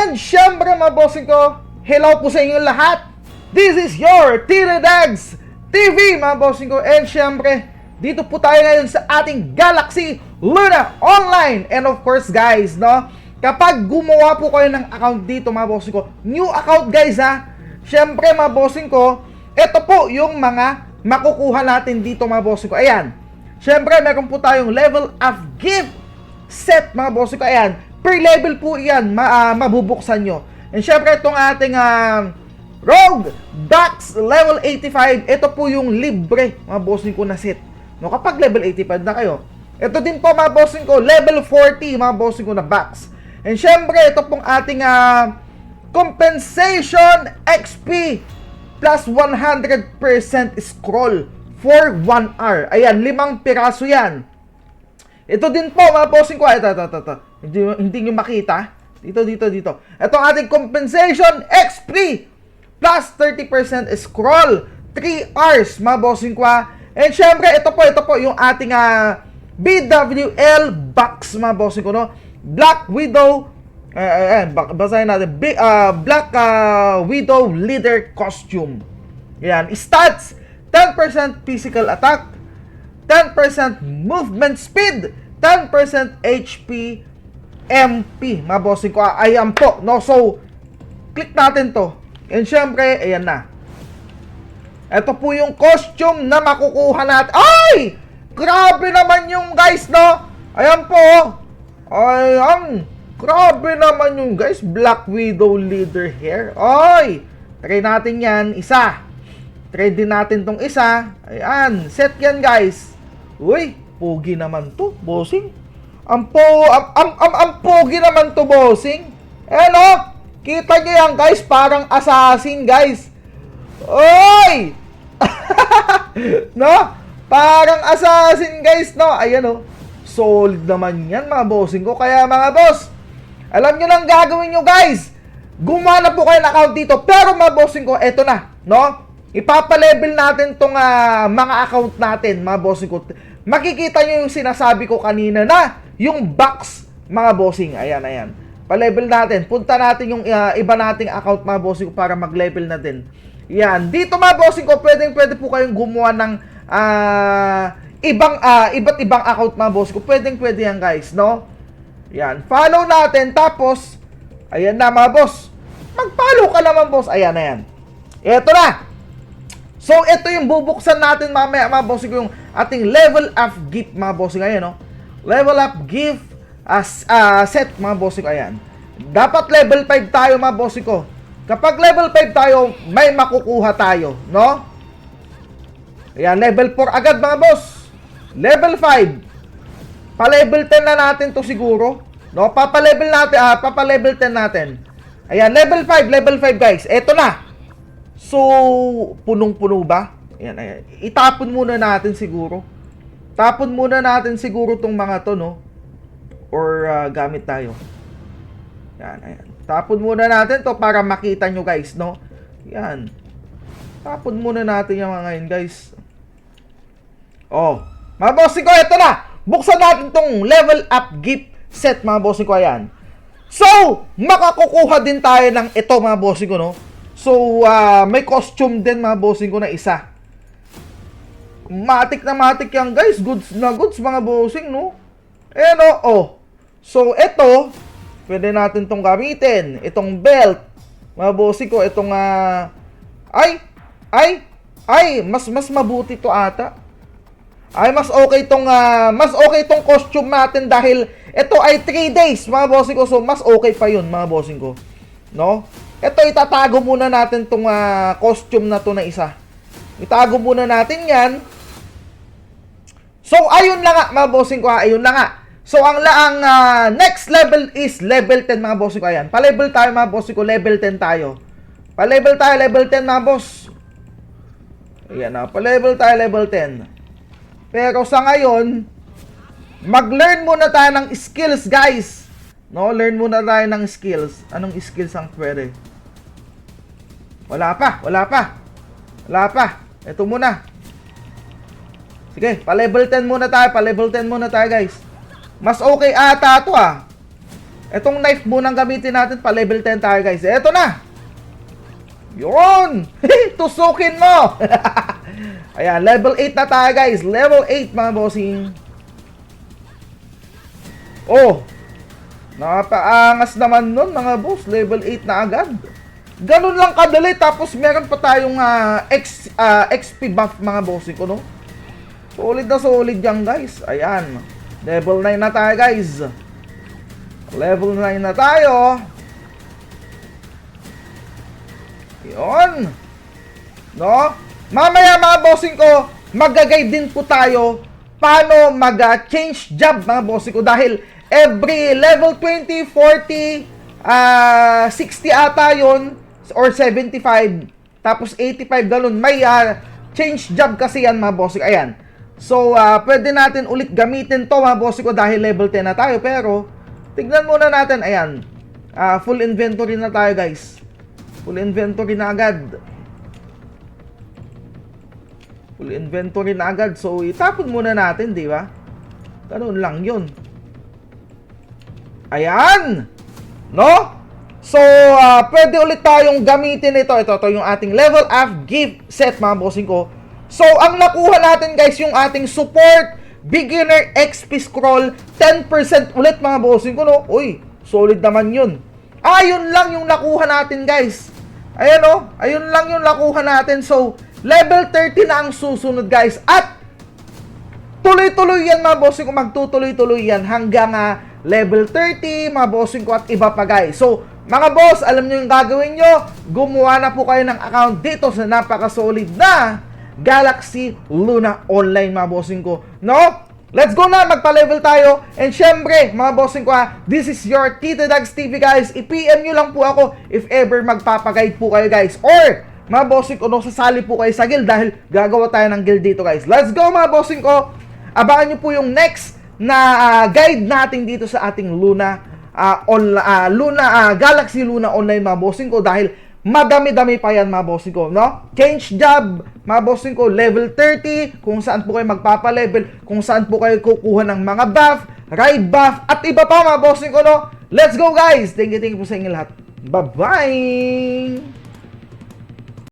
And syempre mga bossing ko, hello po sa inyo lahat. This is your Tiridags TV mga bossing ko. And syempre, dito po tayo ngayon sa ating Galaxy Luna Online. And of course guys, no, kapag gumawa po kayo ng account dito mga bossing ko, new account guys ha, syempre mga bossing ko, ito po yung mga makukuha natin dito mga bossing ko. Ayan, syempre meron po tayong level of gift set mga bossing ko. Ayan, per level po yan mabubuksan nyo. And syempre itong ating Rogue Dax level 85, ito po yung libre mga bossing ko na set, no, kapag level 85 na kayo. Ito din po mga bossing ko, level 40 mga bossing ko na box. And syempre ito pong ating compensation XP plus 100% scroll for 1 hour. Ayan, 5 piraso yan. Ito din po mga bossing ko, ito. Hindi nyo makita. Dito. Ito ang ating compensation XP plus 30% scroll 3 hours mga bossing ko. And syempre ito po yung ating BWL box mga bossing ko, no? Black Widow, basahin natin, Black Widow leader costume. Yan, stats 10% physical attack, 10% movement speed, 10% HP MP mga bossing ko. Ayan po, no? So click natin to. And syempre, ayan na. Ito po yung costume na makukuha natin. Ay! Grabe naman yung guys, no? Ayan po. Ayan. Grabe naman yung guys. Black Widow leader hair. Ay! Try natin yan. Isa. Try din natin tong isa. Ayan. Set yan guys. Uy, pogi naman to, bossing. Ang pogi naman to, bossing. Ayan o. Kita nyo yan guys. Parang assassin guys. Oy! No? Parang assassin guys, no? Ayan o. Solid naman yan mga bossing ko. Kaya mga boss, alam nyo lang gagawin nyo guys. Gumawa na po kayo ng account dito. Pero mga bossing ko, eto na, no? Ipapalevel natin tong mga account natin mga bossing ko. Makikita nyo yung sinasabi ko kanina na yung box mga bossing. Ayan. Pa-level natin. Punta natin yung iba nating account mga bossing ko para mag-level natin. Yan. Dito mga bossing ko, pwede po kayong gumawa ng iba't ibang account mga bossing ko. Pwede yan guys, no? Yan. Follow natin. Tapos, ayan na mga boss. Mag-follow ka naman boss. Ayan na yan. Ito na. So, ito yung bubuksan natin mamaya mga bossing ko. Yung ating level up gift mga bossing. Ayan, no? Level up gift set mga bossing ko. Ayan. Dapat level 5 tayo mga bossing ko. Kapag level 5 tayo, may makukuha tayo, no? Ayan, level 4 agad mga boss. Level 5. Pa-level 10 na natin to siguro, no? Papalevel 10 natin. Ayan, level 5 guys. Eto na. So, punong-puno ba? Ayan. Itapon muna natin siguro. Tapon muna natin siguro tong mga to, no? Or gamit tayo. Ayan. Tapon muna natin to para makita nyo guys, no? Yan. Tapon muna natin yung mga ngayon guys. Oh, mga bossing ko, ito na. Buksan natin tong level up gift set mga bossing ko. Ayan. So, makakukuha din tayo ng ito mga bossing ko, no? So, may costume din mga bossing ko na isa. Matik na matik yan guys. Goods na goods mga bossing, no? Ayan o. Oh. So, ito pwede natin tong gamitin. Itong belt. Mga bossing ko, itong mas mabuti to ata. Ay, mas okay tong costume natin dahil ito ay 3 days, mga bossing ko. So, mas okay pa yun, mga bossing ko. No? Ito, itatago muna natin tong costume na to na isa. Itago muna natin yan. So, ayun na nga, mga bossing ko. Ayun na nga. So, ang next level is level 10 mga boss ko. Ayan. Pa-level tayo mga boss ko. Level 10 tayo. Pa-level tayo level 10 mga boss. Ayan na. Pa-level tayo level 10. Pero sa ngayon, mag-learn muna tayo ng skills guys. No? Learn muna tayo ng skills. Anong skills ang pwede? Wala pa. Ito muna. Sige. Pa-level 10 muna tayo. Pa-level 10 muna tayo guys. Mas okay ata ito Etong knife muna ang gamitin natin pa level 10 tayo guys. Eto na! Yun! Tusukin mo! Ayan, level 8 na tayo guys. Level 8 mga bossing. Oh! Nakapaangas naman nun mga boss. Level 8 na agad. Ganun lang kadali. Tapos meron pa tayong XP buff mga bossing ko, no? Solid na solid yan guys. Ayan. Level 9 na tayo guys. Level 9 na tayo. Yun. No? Mamaya mga bossing ko, mag-guide din po tayo paano mag-change job mga bossing ko. Dahil every level 20, 40, 60 ata yun, or 75, tapos 85 ganun. May change job kasi yan mga bossing. Ayan. So, pwede natin ulit gamitin to mga bossing ko dahil level 10 na tayo. Pero, tignan muna natin. Ayan. Full inventory na tayo guys. Full inventory na agad. Full inventory na agad. So, itapon muna natin, di ba? Ganun lang yun. Ayan! No? So, pwede ulit tayong gamitin ito. Ito yung ating level up gift set, mga bossing ko. So, ang nakuha natin, guys, yung ating support beginner XP scroll 10% ulit, mga bossing ko, no? Uy, solid naman yun. Ayun lang yung nakuha natin, guys. Ayan, no? Ayun lang yung nakuha natin. So, level 30 na ang susunod, guys. At, tuloy-tuloy yan, mga bossing ko. Magtutuloy-tuloy yan hanggang level 30, mga bossing ko, at iba pa, guys. So, mga boss, alam nyo yung gagawin nyo. Gumawa na po kayo ng account dito sa napaka-solid na Galaxy Luna Online, mga bossing ko. No? Let's go na, magpa-level tayo. And syempre, mga bossing ko, this is your Tito Dags TV, guys. I-PM nyo lang po ako if ever magpapaguide po kayo, guys. Or, mga bossing ko, no, sasali po kayo sa guild dahil gagawa tayo ng guild dito, guys. Let's go, mga bossing ko. Abangan nyo po yung next na guide natin dito sa ating Galaxy Luna Online, mga bossing ko, dahil madami-dami pa yan, mga bossing ko, no? Change job, mga bossing ko, level 30, kung saan po kayo magpapa-level, kung saan po kayo kukuha ng mga buff, ride buff, at iba pa, mga bossing ko, no? Let's go, guys! Thank you po sa inyo lahat. Bye-bye!